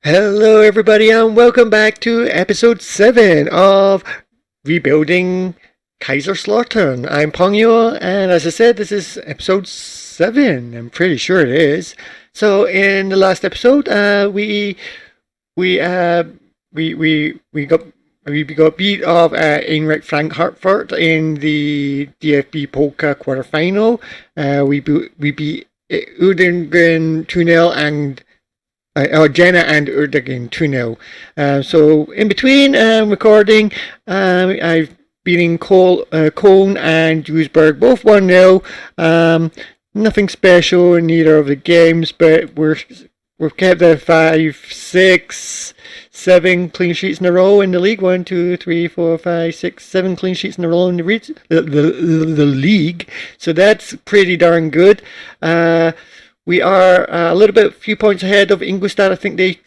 Hello, everybody, and welcome back to episode 7 of Rebuilding Kaiserslautern. I'm Pongyo, and as I said, this is episode 7. I'm pretty sure it is. So, in the last episode, we got beat of Eintracht Frankfurt in the DFB Polka quarterfinal. We beat Udingen 2-0 and Jena and Erdingen 2-0. So in between recording, I've beaten Cologne and Duisburg both 1-0. Nothing special in either of the games, but we've kept the 5, 6, 7 clean sheets in a row in the league. 1, 2, 3, 4, 5, 6, 7 clean sheets in a row in the league. So that's pretty darn good. We are a few points ahead of Ingolstadt. I think they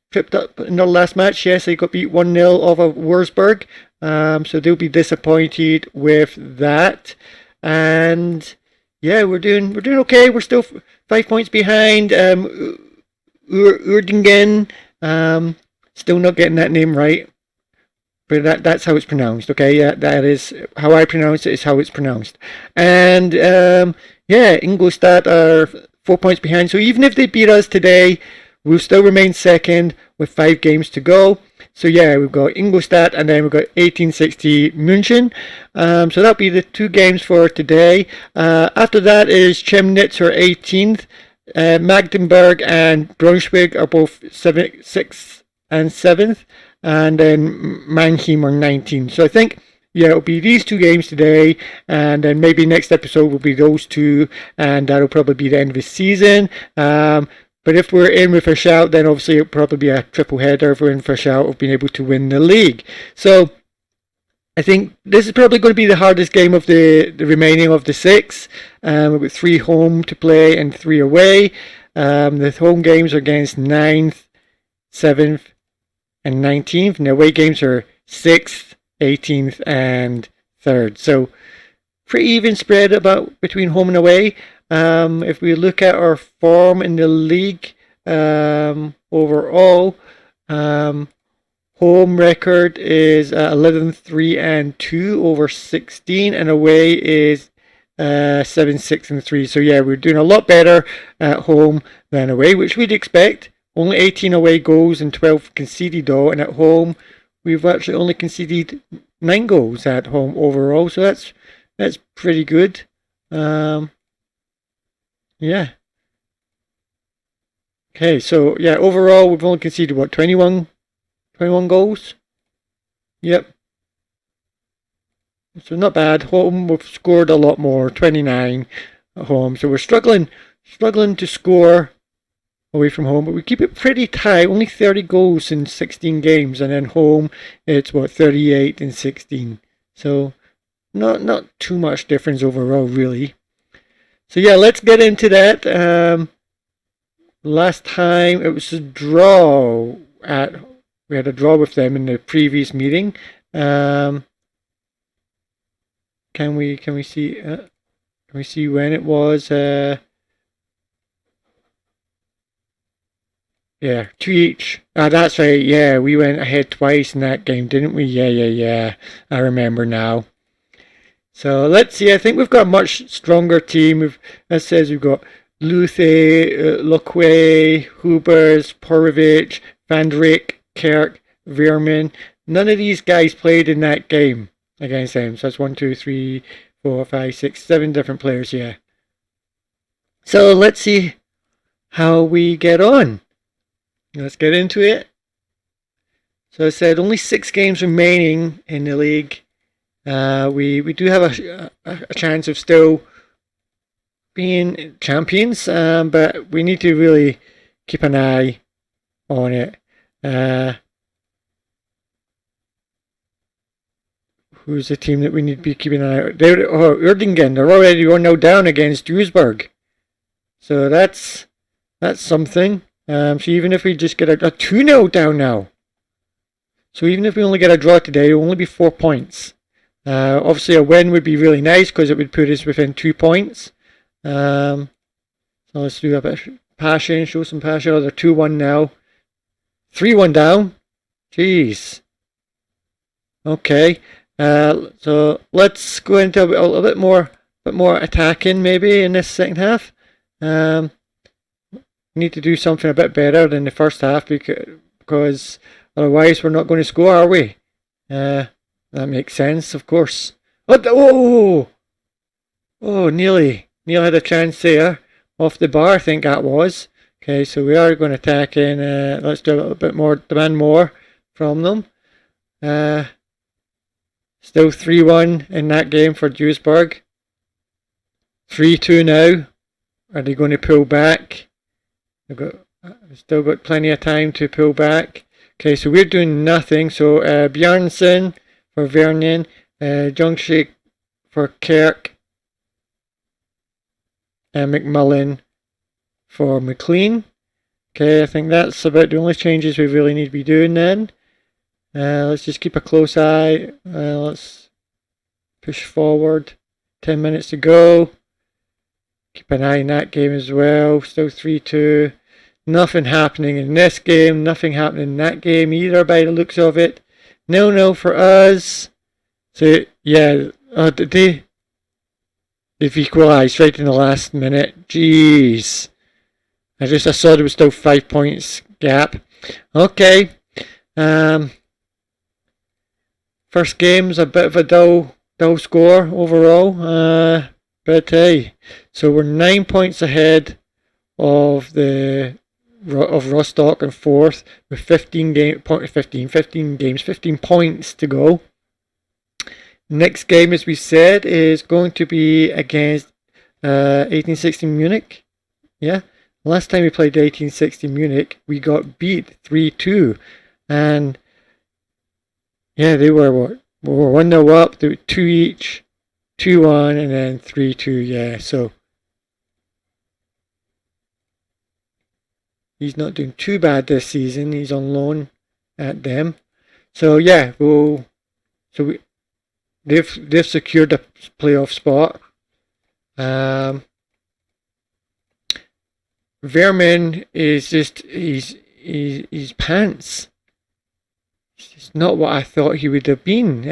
tripped up in their last match. Yes, they got beat 1-0 off of Wurzburg. So they'll be disappointed with that. And yeah, we're doing okay. We're still 5 points behind Erdingen. Still not getting that name right. But that's how it's pronounced, okay? Yeah, that is how I pronounce it, is how it's pronounced. And yeah, Ingolstadt are 4 points behind. So even if they beat us today, we'll still remain second with 5 games to go. So yeah, we've got Ingolstadt and then we've got 1860 München. So that'll be the 2 games for today. After that is Chemnitz, who are 18th. Magdeburg and Braunschweig are both 6th and 7th. And then Mannheim are 19th. So I think, yeah, it'll be these 2 games today, and then maybe next episode will be those 2, and that'll probably be the end of the season. But if we're in with a shout, then obviously it'll probably be a triple header if we're in for a shout of being able to win the league. So I think this is probably going to be the hardest game of the remaining of the 6. We've got 3 home to play and 3 away. The home games are against 9th, 7th, and 19th, and the away games are 6th, 18th, and 3rd. So pretty even spread about between home and away. If we look at our form in the league overall, home record is 11, 3, and 2 over 16, and away is 7, 6, and 3. So yeah, we're doing a lot better at home than away, which we'd expect. Only 18 away goals and 12 conceded though, and at home we've actually only conceded 9 goals at home overall, so that's pretty good. Yeah. Okay, so yeah, overall we've only conceded 21 goals. Yep. So not bad. Home we've scored a lot more, 29 at home. So we're struggling to score away from home, but we keep it pretty tight. Only 30 goals in 16 games, and then home it's 38 in 16. So not too much difference overall, really. So yeah, let's get into that. Last time it was a draw we had a draw with them in the previous meeting. Can we see when it was? Yeah, 2 each. That's right. Yeah, we went ahead twice in that game, didn't we? Yeah. I remember now. So let's see. I think we've got a much stronger team. We've got Luthe, Lokwe, Hubers, Porovic, Van Dijk, Kerk, Veerman. None of these guys played in that game against them. So that's 1, 2, 3, 4, 5, 6, 7 different players. Yeah. So let's see how we get on. Let's get into it. So I said only 6 games remaining in the league. We do have a chance of still being champions, but we need to really keep an eye on it. Who's the team that we need to be keeping an eye on? Erdingen. They're already 1-0 down against Duisburg. So that's something. So even if we just get a 2-0 down now. So even if we only get a draw today, it will only be 4 points. Obviously a win would be really nice because it would put us within 2 points. So let's do a bit of passion, show some passion. Oh, they're 2-1 now. 3-1 down. Jeez. Okay. So let's go into a little bit more attacking maybe in this second half. We need to do something a bit better than the first half because otherwise we're not going to score, are we? That makes sense, of course. Oh, nearly had a chance there off the bar, I think that was. Okay, so we are going to attack in. Let's do a little bit more, demand more from them. Still 3-1 in that game for Duisburg. 3-2 now. Are they going to pull back? They've still got plenty of time to pull back. Okay, so we're doing nothing. So Bjarnsen for Vernon, Jungshik for Kirk, and McMullen for McLean. Okay, I think that's about the only changes we really need to be doing then. Let's just keep a close eye. Let's push forward. 10 minutes to go. Keep an eye on that game as well. Still 3-2. Nothing happening in this game. Nothing happening in that game either by the looks of it. 0-0 for us. So, yeah. They've equalised right in the last minute. Jeez. I saw there was still 5 points gap. Okay. First game's a bit of a dull score overall. But hey, so we're 9 points ahead of Rostock in fourth with 15 points to go. Next game, as we said, is going to be against 1860 Munich. Yeah, last time we played 1860 Munich, we got beat 3-2, and yeah, they were what? We were 1-0 up. They were 2 each, 2-1, and then 3-2. Yeah, so he's not doing too bad this season. He's on loan at them. So yeah, they've secured a playoff spot. Vermin is just he's pants. It's not what I thought he would have been.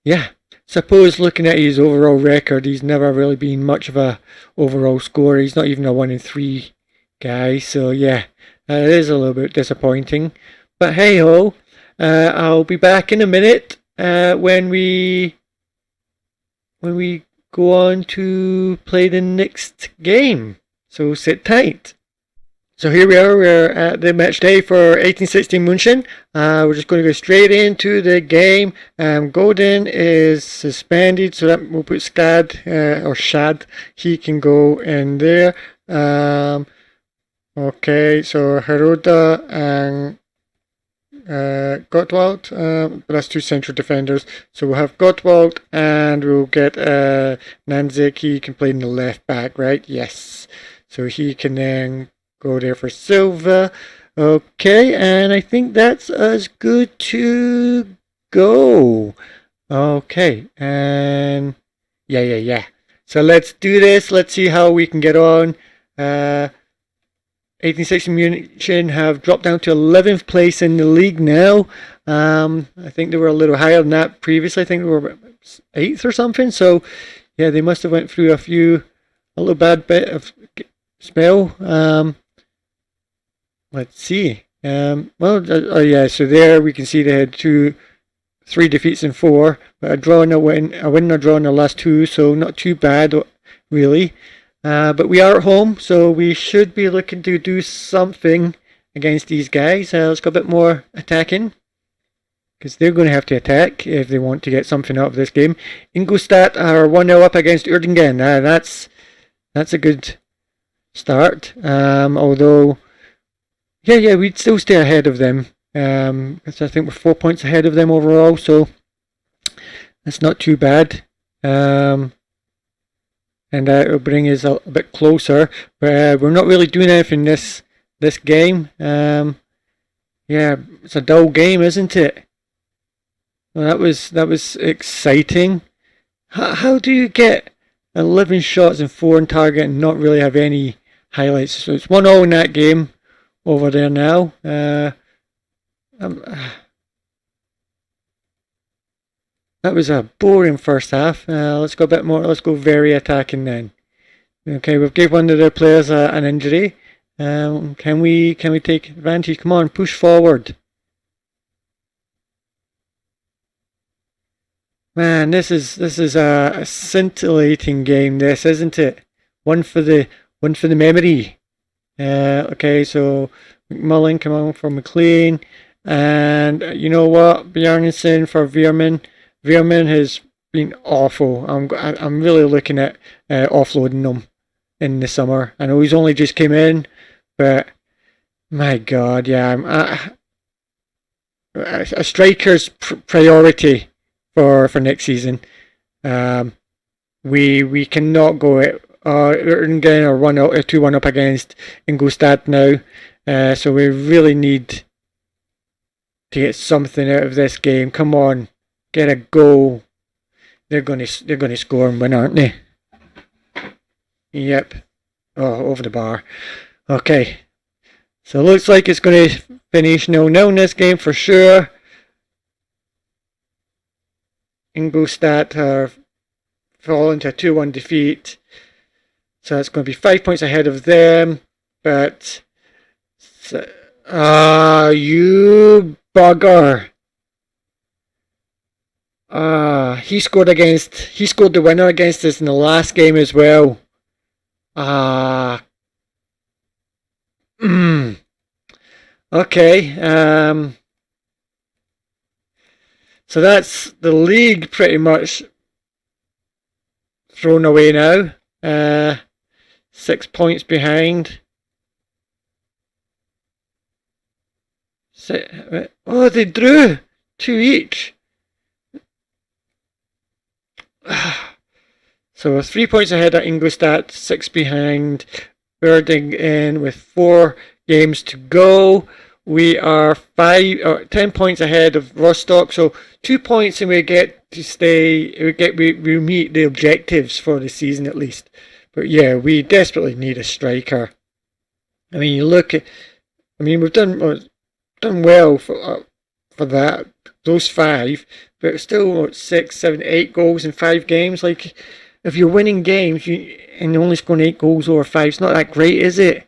Yeah, suppose looking at his overall record, he's never really been much of a overall scorer. He's not even a 1 in 3 guy. So yeah, it is a little bit disappointing. But hey ho, I'll be back in a minute when we go on to play the next game. So sit tight. So here we are, we're at the match day for 1860 München. We're just going to go straight into the game. Godin is suspended, so that we'll put Shad. He can go in there. Okay, so Heroda and Gottwald, but that's two central defenders. So we'll have Gottwald and we'll get Nanzik. He can play in the left back, right? Yes. So he can then go there for Silva. Okay, and I think that's us good to go. Okay, and yeah. So let's do this. Let's see how we can get on. 1860 München have dropped down to 11th place in the league now. I think they were a little higher than that previously. I think they were 8th or something. So yeah, they must have went through a little bad bit of spell. Let's see. Yeah, so there we can see they had 3 defeats in 4, but a win and a draw in the last 2, so not too bad, really. But we are at home, so we should be looking to do something against these guys. Let's go a bit more attacking, because they're going to have to attack if they want to get something out of this game. Ingolstadt are 1-0 up against Uerdingen. That's a good start, although yeah, we'd still stay ahead of them. Because I think we're 4 points ahead of them overall, so that's not too bad. And that will bring us a bit closer. But we're not really doing anything this game. Yeah, it's a dull game, isn't it? Well, that was exciting. How do you get 11 shots and 4 on target and not really have any highlights? So it's 1-0 in that game. over there now. That was a boring first half. Let's go a bit more. Let's go very attacking then. Okay, we've gave one of their players an injury. Can we take advantage? Come on, push forward. Man, this is a scintillating game. This, isn't it? One for the memory. Okay, so McMullen come on for McLean, and you know what? Bjarnason for Veerman. Veerman has been awful. I'm really looking at offloading him in the summer. I know he's only just came in, but my God, yeah, a striker's priority for next season. We cannot go getting a 2-1 up against Ingolstadt now. So we really need to get something out of this game. Come on, get a goal. They're gonna score and win, aren't they? Yep. Oh, over the bar. Okay. So it looks like it's going to finish 0-0 in this game for sure. Ingolstadt are falling to a 2-1 defeat. So it's going to be 5 points ahead of them. But you bugger. He scored the winner against us in the last game as well. Okay. So that's the league pretty much thrown away now. 6 points behind. Oh, they drew 2 each. So we're 3 points ahead at Ingolstadt, 6 behind. Birding in with 4 games to go. We are 10 points ahead of Rostock, so 2 points and we get to stay. We meet the objectives for the season at least. But yeah, we desperately need a striker. I mean, you look at. I mean, we've done well for that, those 5, but still 6, 7, 8 goals in 5 games. Like, if you're winning games and you're only scoring 8 goals over 5, it's not that great, is it?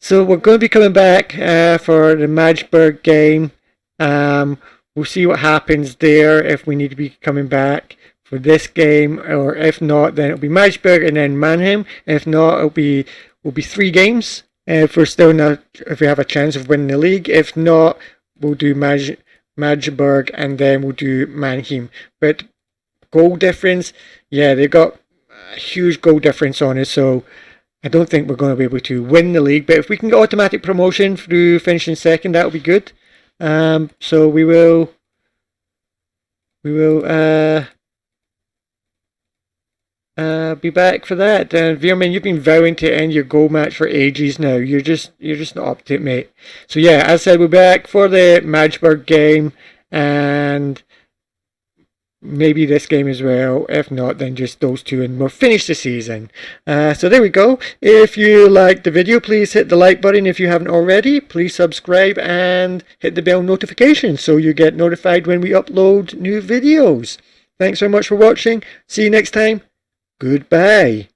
So we're going to be coming back for the Magdeburg game. We'll see what happens there if we need to be coming back for this game, or if not, then it'll be Magdeburg and then Mannheim. If not, will be 3 games. If we're still not, if we have a chance of winning the league. If not, we'll do Magdeburg and then we'll do Mannheim. But goal difference, yeah, they've got a huge goal difference on us, so I don't think we're going to be able to win the league. But if we can get automatic promotion through finishing second, that'll be good. So we will be back for that. Veerman, you've been vowing to end your goal match for ages now. You're just not up to it, mate. So yeah, as I said, we're back for the Magdeburg game and maybe this game as well. If not, then just those 2 and we'll finish the season. So there we go. If you liked the video, please hit the like button. If you haven't already, please subscribe and hit the bell notification so you get notified when we upload new videos. Thanks very much for watching. See you next time. Goodbye.